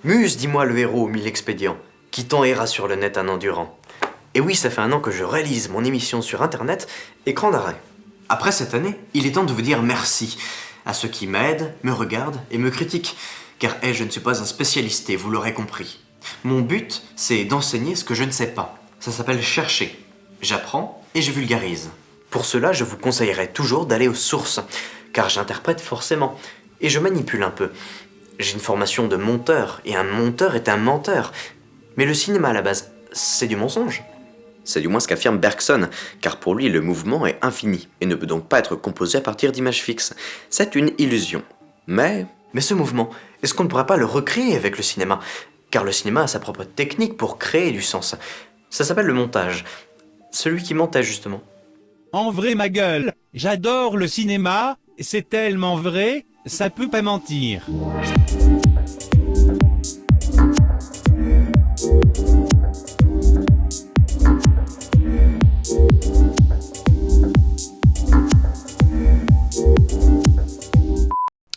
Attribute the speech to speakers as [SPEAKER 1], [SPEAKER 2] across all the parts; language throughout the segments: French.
[SPEAKER 1] Muse, dis-moi le héros aux 1000 expédients, qui tant erra sur le net un endurant. Et oui, ça fait un an que je réalise mon émission sur internet, écran d'arrêt. Après cette année, il est temps de vous dire merci à ceux qui m'aident, me regardent et me critiquent, car je ne suis pas un spécialiste, et vous l'aurez compris. Mon but, c'est d'enseigner ce que je ne sais pas. Ça s'appelle chercher. J'apprends et je vulgarise. Pour cela, je vous conseillerais toujours d'aller aux sources, car j'interprète forcément, et je manipule un peu. J'ai une formation de monteur, et un monteur est un menteur. Mais le cinéma à la base, c'est du mensonge. C'est du moins ce qu'affirme Bergson, car pour lui le mouvement est infini, et ne peut donc pas être composé à partir d'images fixes. C'est une illusion. Mais ce mouvement, est-ce qu'on ne pourrait pas le recréer avec le cinéma ? Car le cinéma a sa propre technique pour créer du sens. Ça s'appelle le montage. Celui qui mentait justement.
[SPEAKER 2] En vrai ma gueule, j'adore le cinéma, c'est tellement vrai, ça peut pas mentir.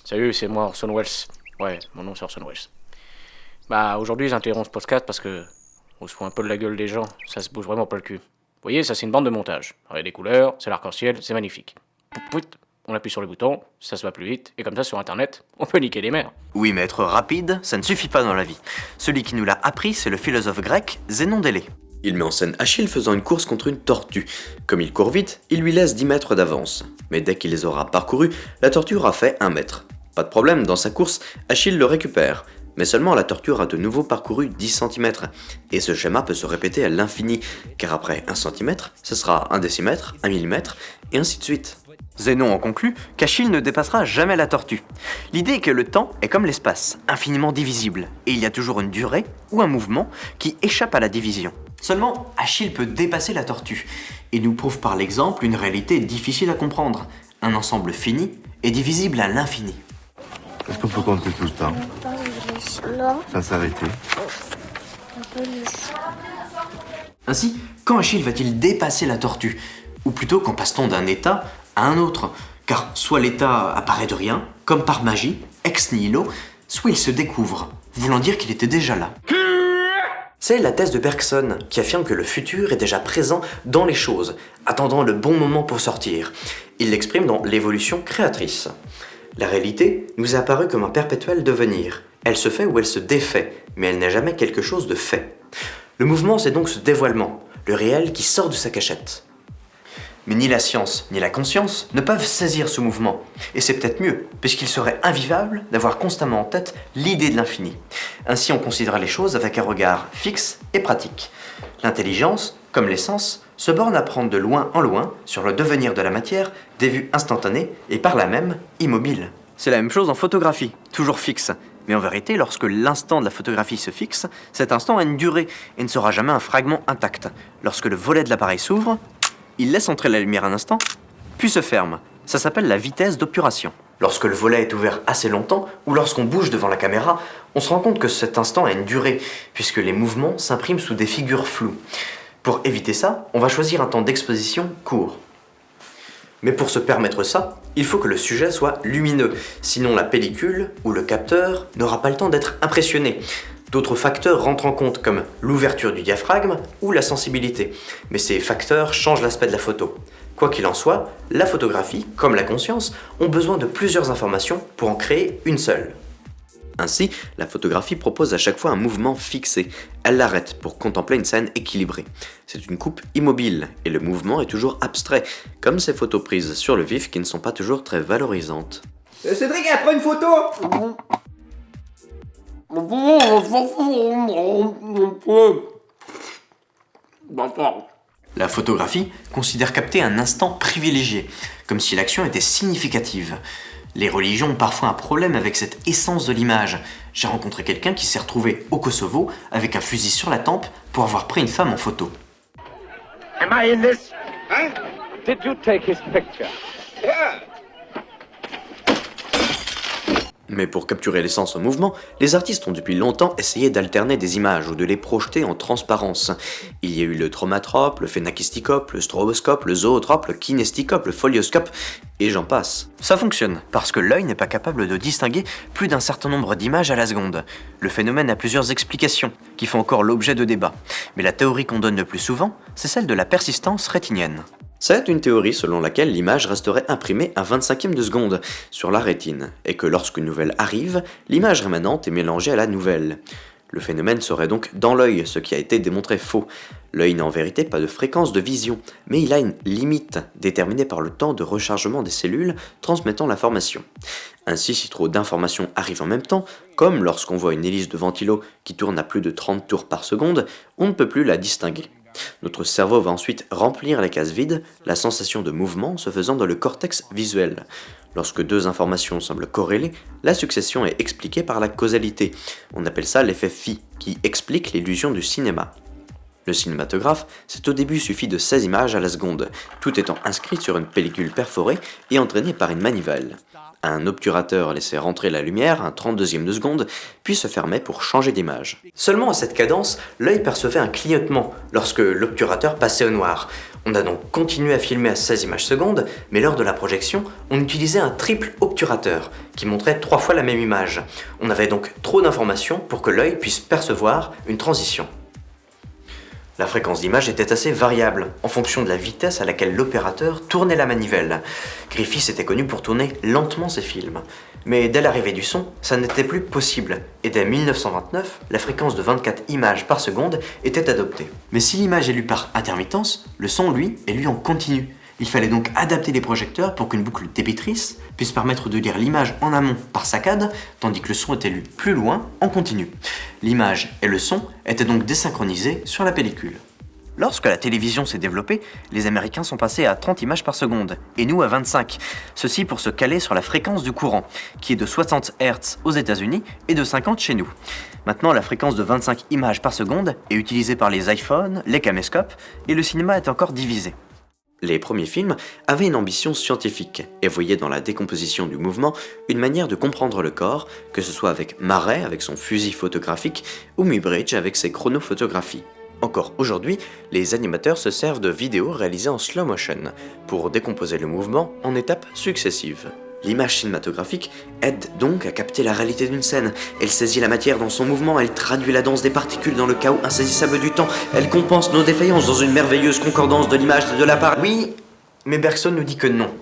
[SPEAKER 3] Salut, c'est moi Orson Welles. Ouais, mon nom c'est Orson Welles. Bah aujourd'hui j'interromps ce podcast parce que on se fout un peu de la gueule des gens, ça se bouge vraiment pas le cul. Vous voyez, ça c'est une bande de montage. Regardez les couleurs, c'est l'arc-en-ciel, c'est magnifique. Pouit, on appuie sur le bouton, ça se va plus vite, et comme ça sur internet, on peut niquer les mers.
[SPEAKER 1] Oui, mais être rapide, ça ne suffit pas dans la vie. Celui qui nous l'a appris, c'est le philosophe grec Zénon d'Élée. Il met en scène Achille faisant une course contre une tortue. Comme il court vite, il lui laisse 10 mètres d'avance. Mais dès qu'il les aura parcourus, la tortue aura fait 1 mètre. Pas de problème, dans sa course, Achille le récupère. Mais seulement la tortue aura de nouveau parcouru 10 cm. Et ce schéma peut se répéter à l'infini, car après 1 cm, ce sera 1 décimètre, 1 millimètre, et ainsi de suite. Zénon en conclut qu'Achille ne dépassera jamais la tortue. L'idée est que le temps est comme l'espace, infiniment divisible, et il y a toujours une durée ou un mouvement qui échappe à la division. Seulement, Achille peut dépasser la tortue, et nous prouve par l'exemple une réalité difficile à comprendre. Un ensemble fini est divisible à l'infini.
[SPEAKER 4] Est-ce qu'on peut compter tout le temps?
[SPEAKER 5] Non.
[SPEAKER 4] Ça s'arrêter.
[SPEAKER 1] Ainsi, quand Achille va-t-il dépasser la tortue? Ou plutôt, quand passe-t-on d'un état à un autre? Car soit l'état apparaît de rien, comme par magie, ex nihilo, soit il se découvre, voulant dire qu'il était déjà là. C'est la thèse de Bergson, qui affirme que le futur est déjà présent dans les choses, attendant le bon moment pour sortir. Il l'exprime dans l'évolution créatrice. La réalité nous est apparue comme un perpétuel devenir. Elle se fait ou elle se défait, mais elle n'est jamais quelque chose de fait. Le mouvement, c'est donc ce dévoilement, le réel qui sort de sa cachette. Mais ni la science, ni la conscience ne peuvent saisir ce mouvement. Et c'est peut-être mieux, puisqu'il serait invivable d'avoir constamment en tête l'idée de l'infini. Ainsi, on considère les choses avec un regard fixe et pratique. L'intelligence, comme les sens, se borne à prendre de loin en loin sur le devenir de la matière des vues instantanées et par là même immobiles. C'est la même chose en photographie, toujours fixe. Mais en vérité, lorsque l'instant de la photographie se fixe, cet instant a une durée et ne sera jamais un fragment intact. Lorsque le volet de l'appareil s'ouvre, il laisse entrer la lumière un instant, puis se ferme. Ça s'appelle la vitesse d'obturation. Lorsque le volet est ouvert assez longtemps, ou lorsqu'on bouge devant la caméra, on se rend compte que cet instant a une durée, puisque les mouvements s'impriment sous des figures floues. Pour éviter ça, on va choisir un temps d'exposition court. Mais pour se permettre ça, il faut que le sujet soit lumineux, sinon la pellicule ou le capteur n'aura pas le temps d'être impressionné. D'autres facteurs rentrent en compte comme l'ouverture du diaphragme ou la sensibilité, mais ces facteurs changent l'aspect de la photo. Quoi qu'il en soit, la photographie, comme la conscience, ont besoin de plusieurs informations pour en créer une seule. Ainsi, la photographie propose à chaque fois un mouvement fixé. Elle l'arrête pour contempler une scène équilibrée. C'est une coupe immobile, et le mouvement est toujours abstrait, comme ces photos prises sur le vif qui ne sont pas toujours très valorisantes.
[SPEAKER 6] Cédric, prends une photo.
[SPEAKER 1] La photographie considère capter un instant privilégié, comme si l'action était significative. Les religions ont parfois un problème avec cette essence de l'image. J'ai rencontré quelqu'un qui s'est retrouvé au Kosovo avec un fusil sur la tempe pour avoir pris une femme en photo.
[SPEAKER 7] Am I in this? Huh? Did you take his picture? Yeah.
[SPEAKER 1] Mais pour capturer l'essence en mouvement, les artistes ont depuis longtemps essayé d'alterner des images ou de les projeter en transparence. Il y a eu le chromatrope, le phénakistiscope, le stroboscope, le zootrope, le kinestiscope, le folioscope, et j'en passe. Ça fonctionne, parce que l'œil n'est pas capable de distinguer plus d'un certain nombre d'images à la seconde. Le phénomène a plusieurs explications, qui font encore l'objet de débats. Mais la théorie qu'on donne le plus souvent, c'est celle de la persistance rétinienne. C'est une théorie selon laquelle l'image resterait imprimée à 25e de seconde sur la rétine, et que lorsqu'une nouvelle arrive, l'image rémanente est mélangée à la nouvelle. Le phénomène serait donc dans l'œil, ce qui a été démontré faux. L'œil n'a en vérité pas de fréquence de vision, mais il a une limite déterminée par le temps de rechargement des cellules transmettant l'information. Ainsi, si trop d'informations arrivent en même temps, comme lorsqu'on voit une hélice de ventilo qui tourne à plus de 30 tours par seconde, on ne peut plus la distinguer. Notre cerveau va ensuite remplir les cases vides, la sensation de mouvement se faisant dans le cortex visuel. Lorsque deux informations semblent corrélées, la succession est expliquée par la causalité. On appelle ça l'effet phi, qui explique l'illusion du cinéma. Le cinématographe, c'est au début suffit de 16 images à la seconde, tout étant inscrit sur une pellicule perforée et entraînée par une manivelle. Un obturateur laissait rentrer la lumière, un 32e de seconde, puis se fermait pour changer d'image. Seulement à cette cadence, l'œil percevait un clignotement lorsque l'obturateur passait au noir. On a donc continué à filmer à 16 images secondes, mais lors de la projection, on utilisait un triple obturateur, qui montrait 3 fois la même image. On avait donc trop d'informations pour que l'œil puisse percevoir une transition. La fréquence d'image était assez variable, en fonction de la vitesse à laquelle l'opérateur tournait la manivelle. Griffith était connu pour tourner lentement ses films. Mais dès l'arrivée du son, ça n'était plus possible, et dès 1929, la fréquence de 24 images par seconde était adoptée. Mais si l'image est lue par intermittence, le son, lui, est lu en continu. Il fallait donc adapter les projecteurs pour qu'une boucle débitrice puisse permettre de lire l'image en amont par saccade, tandis que le son était lu plus loin en continu. L'image et le son étaient donc désynchronisés sur la pellicule. Lorsque la télévision s'est développée, les Américains sont passés à 30 images par seconde, et nous à 25. Ceci pour se caler sur la fréquence du courant, qui est de 60 Hz aux États-Unis et de 50 chez nous. Maintenant, la fréquence de 25 images par seconde est utilisée par les iPhones, les caméscopes, et le cinéma est encore divisé. Les premiers films avaient une ambition scientifique et voyaient dans la décomposition du mouvement une manière de comprendre le corps, que ce soit avec Marey avec son fusil photographique ou Muybridge avec ses chronophotographies. Encore aujourd'hui, les animateurs se servent de vidéos réalisées en slow motion pour décomposer le mouvement en étapes successives. L'image cinématographique aide donc à capter la réalité d'une scène. Elle saisit la matière dans son mouvement, elle traduit la danse des particules dans le chaos insaisissable du temps, elle compense nos défaillances dans une merveilleuse concordance de l'image et de la part. Oui, mais Bergson nous dit que non.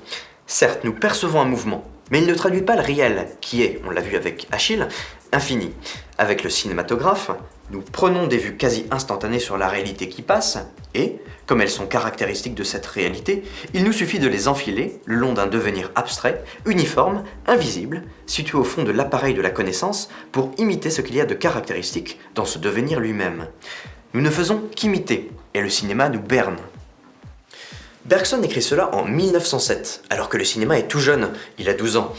[SPEAKER 1] Certes, nous percevons un mouvement, mais il ne traduit pas le réel, qui est, on l'a vu avec Achille, infini. Avec le cinématographe, nous prenons des vues quasi instantanées sur la réalité qui passe, et, comme elles sont caractéristiques de cette réalité, il nous suffit de les enfiler le long d'un devenir abstrait, uniforme, invisible, situé au fond de l'appareil de la connaissance, pour imiter ce qu'il y a de caractéristique dans ce devenir lui-même. Nous ne faisons qu'imiter, et le cinéma nous berne. Bergson écrit cela en 1907, alors que le cinéma est tout jeune, il a 12 ans.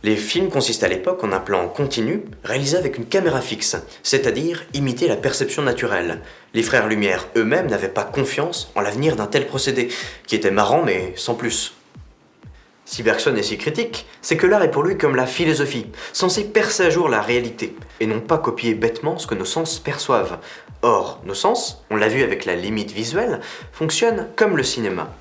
[SPEAKER 1] Les films consistaient à l'époque en un plan continu, réalisé avec une caméra fixe, c'est-à-dire imiter la perception naturelle. Les frères Lumière eux-mêmes n'avaient pas confiance en l'avenir d'un tel procédé, qui était marrant mais sans plus. Si Bergson est si critique, c'est que l'art est pour lui comme la philosophie, censé percer à jour la réalité, et non pas copier bêtement ce que nos sens perçoivent. Or, nos sens, on l'a vu avec la limite visuelle, fonctionnent comme le cinéma.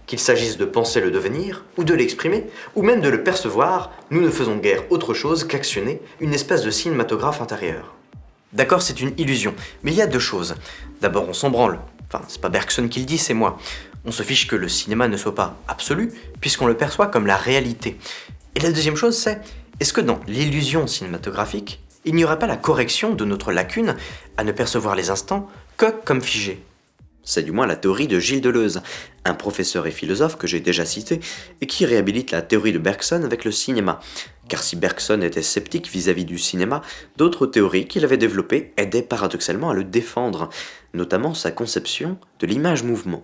[SPEAKER 1] Qu'il s'agisse de penser le devenir, ou de l'exprimer, ou même de le percevoir, nous ne faisons guère autre chose qu'actionner une espèce de cinématographe intérieur. D'accord, c'est une illusion, mais il y a deux choses. D'abord, on s'en branle. Enfin, c'est pas Bergson qui le dit, c'est moi. On se fiche que le cinéma ne soit pas absolu, puisqu'on le perçoit comme la réalité. Et la deuxième chose, c'est, est-ce que dans l'illusion cinématographique, il n'y aurait pas la correction de notre lacune à ne percevoir les instants que comme figés ? C'est du moins la théorie de Gilles Deleuze, un professeur et philosophe que j'ai déjà cité, et qui réhabilite la théorie de Bergson avec le cinéma. Car si Bergson était sceptique vis-à-vis du cinéma, d'autres théories qu'il avait développées aidaient paradoxalement à le défendre, notamment sa conception de l'image-mouvement.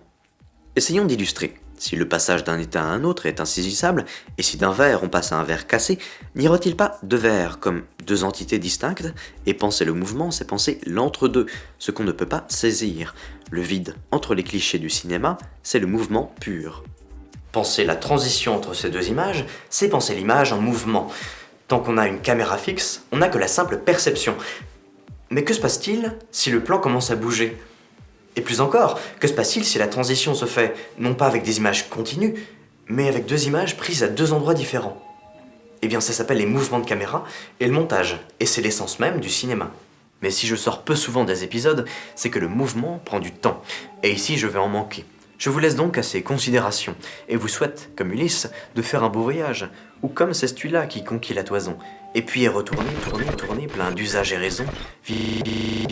[SPEAKER 1] Essayons d'illustrer. Si le passage d'un état à un autre est insaisissable, et si d'un verre on passe à un verre cassé, n'y aurait-il pas deux verres comme deux entités distinctes? Et penser le mouvement, c'est penser l'entre-deux, ce qu'on ne peut pas saisir. Le vide entre les clichés du cinéma, c'est le mouvement pur. Penser la transition entre ces deux images, c'est penser l'image en mouvement. Tant qu'on a une caméra fixe, on n'a que la simple perception. Mais que se passe-t-il si le plan commence à bouger ? Et plus encore, que se passe-t-il si la transition se fait non pas avec des images continues, mais avec deux images prises à deux endroits différents ? Eh bien ça s'appelle les mouvements de caméra et le montage, et c'est l'essence même du cinéma. Mais si je sors peu souvent des épisodes, c'est que le mouvement prend du temps, et ici je vais en manquer. Je vous laisse donc à ces considérations, et vous souhaite, comme Ulysse, de faire un beau voyage, ou comme Cestuila qui conquit la toison, et puis est retourné, plein d'usages et raisons, vite